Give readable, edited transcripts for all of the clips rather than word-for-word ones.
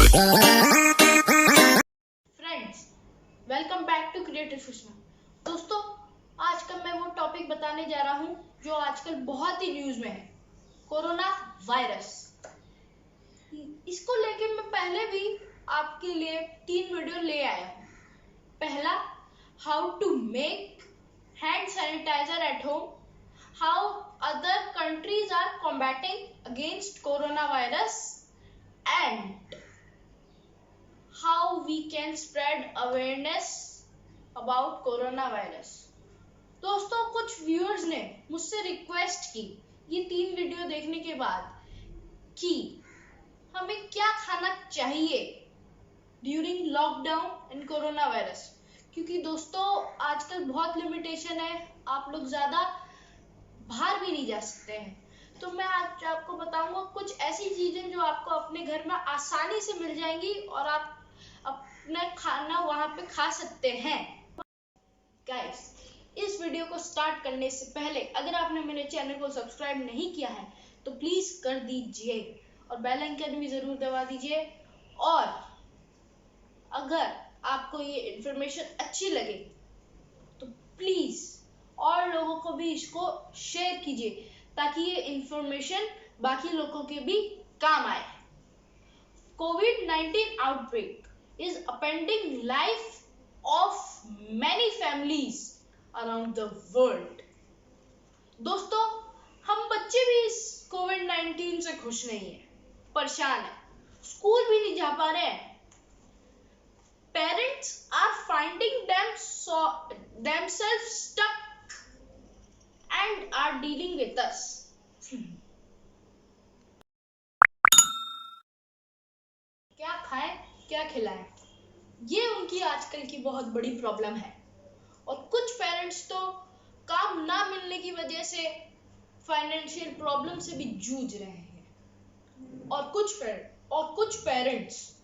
Friends, welcome back to creative Sushma. दोस्तों, आज का मैं वो टॉपिक बताने जा रहा हूँ जो आजकल बहुत ही न्यूज में है, कोरोना वायरस। इसको लेके मैं पहले भी आपके लिए 3 वीडियो ले आया हूँ। पहला, how to make hand sanitiser at home, how other countries are combating against corona virus, and how we can spread awareness about coronavirus। दोस्तों, कुछ व्यूअर्स ने मुझसे रिक्वेस्ट की ये 3 वीडियो देखने के बाद कि हमें क्या खाना चाहिए during lockdown and corona virus, क्योंकि दोस्तों आजकल बहुत लिमिटेशन है, आप लोग ज्यादा बाहर भी नहीं जा सकते हैं। तो मैं आज आपको बताऊंगा कुछ ऐसी चीजें जो आपको अपने घर में आसानी से मिल जाएंगी और आप अपना खाना वहां पे खा सकते हैं। गाइस, इस वीडियो को स्टार्ट करने से पहले अगर आपने मेरे चैनल को सब्सक्राइब नहीं किया है तो प्लीज कर दीजिए और बेल आइकन भी जरूर दबा दीजिए। और अगर आपको ये इंफॉर्मेशन अच्छी लगे तो प्लीज और लोगों को भी इसको शेयर कीजिए ताकि ये इंफॉर्मेशन बाकी लोगों के भी काम आए। COVID-19 outbreak is upending life of many families around the world। दोस्तों, हम बच्चे भी इस COVID-19 से खुश नहीं है, परेशान है, स्कूल भी नहीं जा पा रहे हैं। Parents are finding themselves stuck and are dealing with us। क्या खाएं, क्या खिलाएं, ये उनकी आजकल की बहुत बड़ी प्रॉब्लम है। और कुछ पेरेंट्स तो काम ना मिलने की वजह से फाइनेंशियल प्रॉब्लम से भी जूझ रहे हैं। और कुछ पेरेंट्स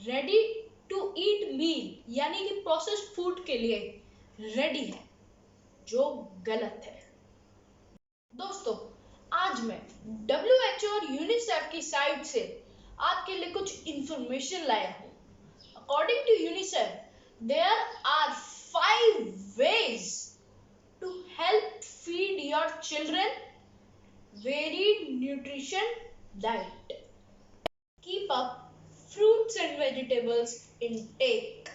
रेडी टू ईट मील यानी कि प्रोसेस्ड फूड के लिए रेडी है, जो गलत है। दोस्तों, आज मैं WHO और यूनिसेफ की साइट से आपके लिए कुछ इंफॉर्मेशन लाया हूँ। According to UNICEF, there are 5 ways to help feed your children varied nutrition diet. Keep up fruits and vegetables intake।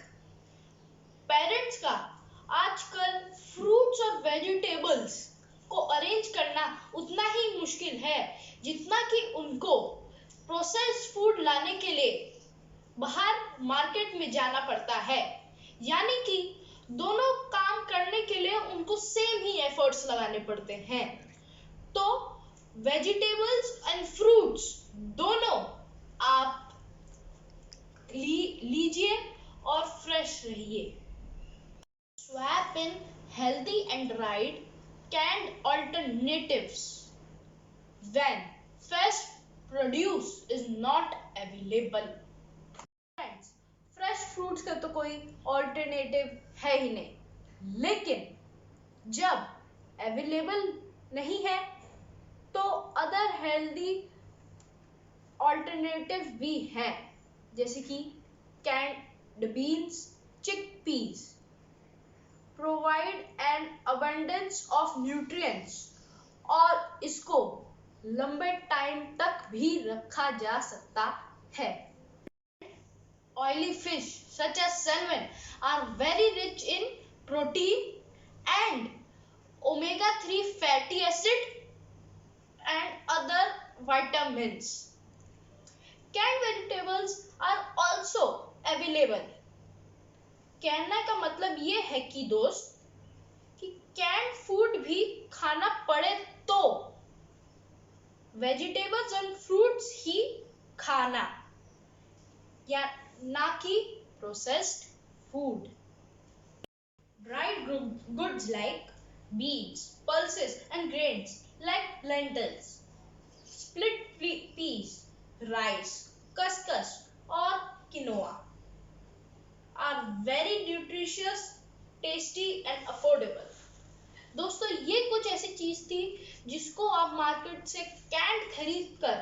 Parents का आजकल फ्रूट्स और वेजिटेबल्स को अरेंज करना उतना ही मुश्किल है जितना कि उनको प्रोसेस्ड फूड लाने के लिए बाहर मार्केट में जाना पड़ता है। यानी कि दोनों काम करने के लिए उनको सेम ही एफर्ट्स लगाने पड़ते हैं। तो वेजिटेबल्स एंड फ्रूट्स दोनों आप लीजिए और फ्रेश रहिए। Swap in healthy and dried canned alternatives when fresh produce is not available। Friends, fresh fruits का तो कोई ऑल्टरनेटिव है ही नहीं, लेकिन जब अवेलेबल नहीं है तो अदर हेल्दी ऑल्टरनेटिव भी हैं, जैसे कि canned beans, chickpeas provide an abundance of nutrients और इसको लंबे टाइम तक भी रखा जा सकता है। Oily fish such as salmon are very rich in protein and omega-3 fatty acid and other vitamins। Canned vegetables are also available। कहने का मतलब ये है कि दोस्त कि कैंड फूड भी खाना पड़े तो वेजिटेबल्स एंड फ्रूट्स ही खाना, या ना कि processed food. Dried goods like beans, pulses and grains like lentils, split peas, rice, खसखस और quinoa are very nutritious, tasty and affordable। दोस्तों, ये कुछ ऐसी चीज थी जिसको आप मार्केट से कैंड खरीद कर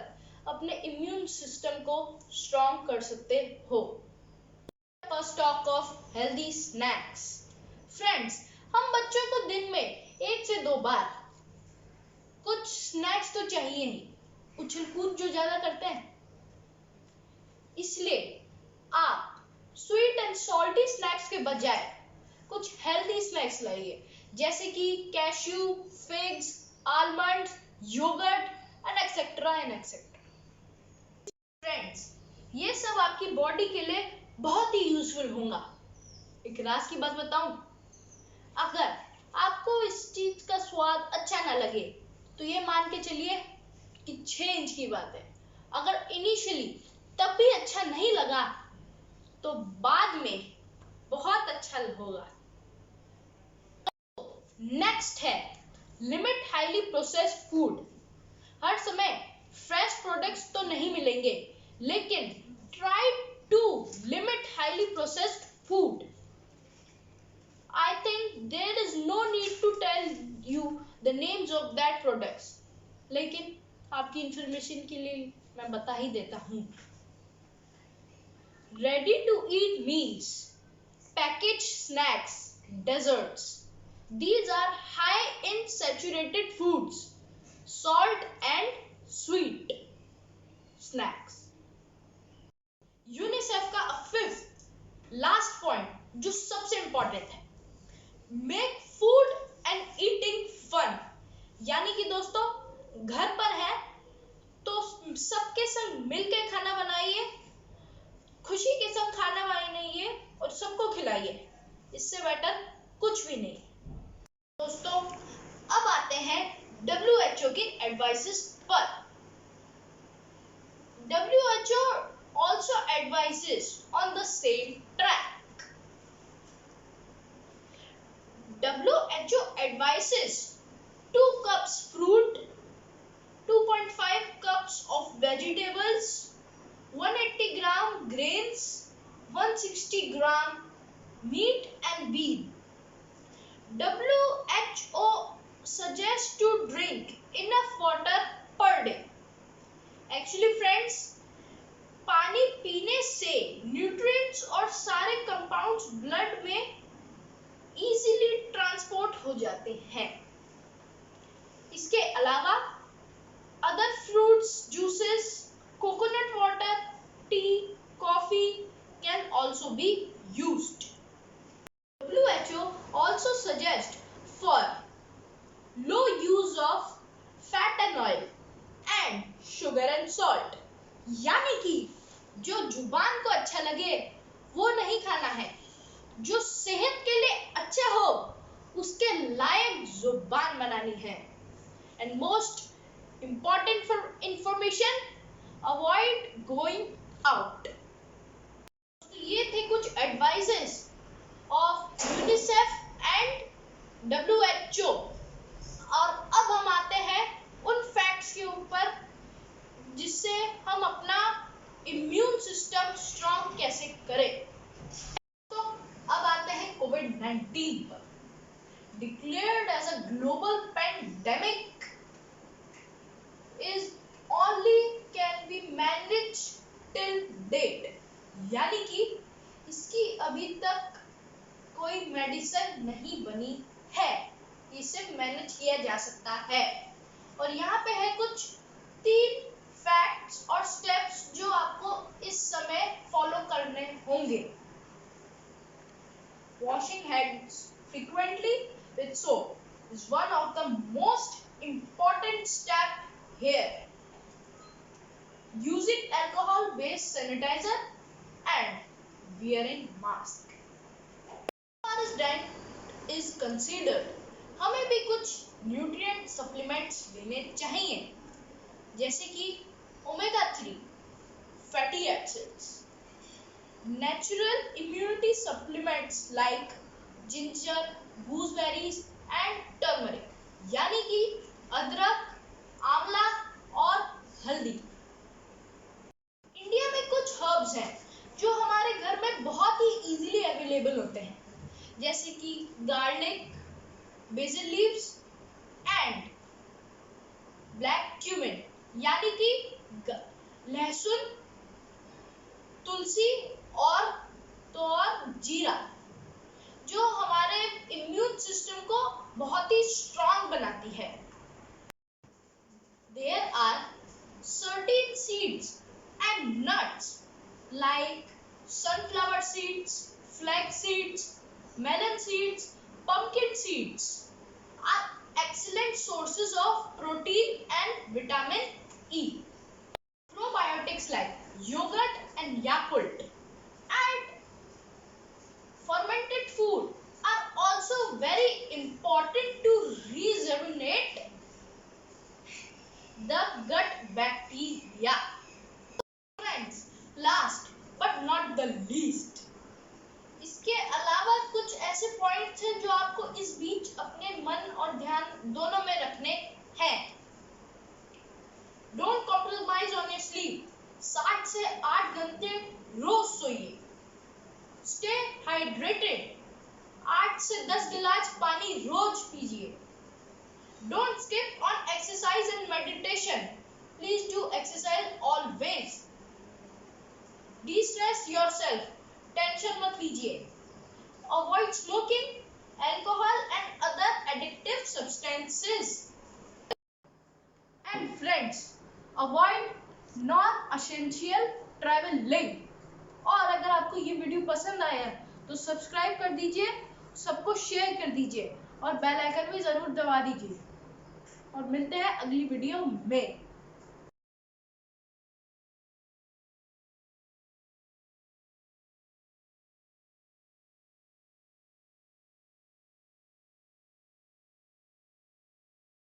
अपने इम्यून सिस्टम को स्ट्रॉन्ग कर सकते हो। First talk of healthy snacks. Friends, हम बच्चों को दिन में 1 से 2 बार कुछ स्नैक्स तो चाहिए ही, उछल कूद जो ज्यादा करते हैं, इसलिए आप स्वीट एंड सॉल्टी स्नैक्स के बजाय कुछ हेल्दी स्नैक्स लाइए, जैसे कि cashew, figs, almond, yogurt and etcetera and etcetera. Friends, ये सब आपकी बॉडी के लिए बहुत ही यूजफुल होगा। एक राज की बात बताऊं, अगर आपको इस चीज का स्वाद अच्छा ना लगे तो ये मान के चलिए कि चेंज की बात है। अगर इनिशियली तब भी अच्छा नहीं लगा तो बाद में बहुत अच्छा होगा। नेक्स्ट है लिमिट हाईली प्रोसेस्ड फूड। हर समय फ्रेश प्रोडक्ट्स तो नहीं मिलेंगे, लेकिन try to limit highly processed food. I think there is no need to tell you the names of that products, लेकिन आपकी इंफॉर्मेशन के लिए मैं बता ही देता हूँ। Ready to eat meals, packaged snacks, desserts. These are high in saturated foods, salt and sweet snacks. UNICEF का fifth last point जो सबसे इंपॉर्टेंट है, make food and eating fun. यानी कि दोस्तों, घर पर है तो सबके संग मिलकर खाना बनाइए, खुशी के संग खाना बनाइए और सबको खिलाइए। इससे बेटर कुछ भी नहीं। दोस्तों, अब आते हैं WHO की एडवाइसेस पर। WHO also advises on the same track. WHO advises 2 cups fruit, 2.5 cups of vegetables, 180 gram grains, 160 gram meat and bean. WHO suggests to drink enough water per day. Actually friends, पानी पीने से nutrients और सारे compounds blood में easily transport हो जाते हैं। इसके अलावा other fruits, juices, coconut water, T, coffee can also be used. WHO also suggests for low use of fat and oil and sugar and salt. यानी कि जो जुबान को अच्छा लगे वो नहीं खाना है, जो सेहत के लिए अच्छा हो उसके लायक जुबान बनानी है। And most important for information, avoid going out. ये थे कुछ advices of UNICEF and WHO। और अब हम आते हैं उन फैक्ट्स के ऊपर जिससे हम अपना इम्यून सिस्टम स्ट्रॉन्ग कैसे करें। तो अब आते हैं कोविड-19 पर। Declared as a global pandemic is only can be manage till date. यानी कि इसकी अभी तक कोई मेडिसिन नहीं बनी है, इसे मैनेज किया जा सकता है। और यहाँ पे है कुछ 3 फैक्ट्स और स्टेप्स जो आपको इस समय फॉलो करने होंगे। Washing hands frequently with soap is one of the most important step here. Using alcohol based sanitiser and wearing mask. as diet is considered, हमें भी कुछ न्यूट्रिएंट सप्लीमेंट्स लेने चाहिए, जैसे कि omega 3 fatty acids, natural immunity supplements like ginger, गूसबेरीज and turmeric, यानी कि अदरक, आंवला और हल्दी। इंडिया में कुछ हर्ब्स हैं जो हमारे घर में बहुत ही इजीली अवेलेबल होते हैं, जैसे कि garlic, BECIL leaves and black cumin, यानी कि लहसुन, तुलसी और जीरा, जो हमारे इम्यून सिस्टम को बहुत ही स्ट्रांग बनाती है। There are certain seeds and nuts like sunflower seeds, flax seeds, melon seeds, pumpkin seeds are excellent sources of protein and vitamin E. Probiotics like yogurt and Yakult and fermented food are also very important to rejuvenate the gut bacteria. Friends, last but not the least, इसके अलावा कुछ ऐसे points हैं जो आपको इस बीच अपने मन और ध्यान दोनों में रखने हैं। Don't compromise on your sleep. 7 से 8 घंटे रोज सोइए। Stay hydrated. 8 से 10 गिलास पानी रोज पीजिए। Don't skip on exercise and meditation. Please do exercise always. De-stress yourself. Tension मत लीजिए. Avoid smoking, alcohol and other addictive substances. And friends, avoid non-essential traveling. और अगर आपको ये वीडियो पसंद आया है तो सब्सक्राइब कर दीजिए, सबको शेयर कर दीजिए और बेल आइकन भी जरूर दबा दीजिए। और मिलते हैं अगली वीडियो में।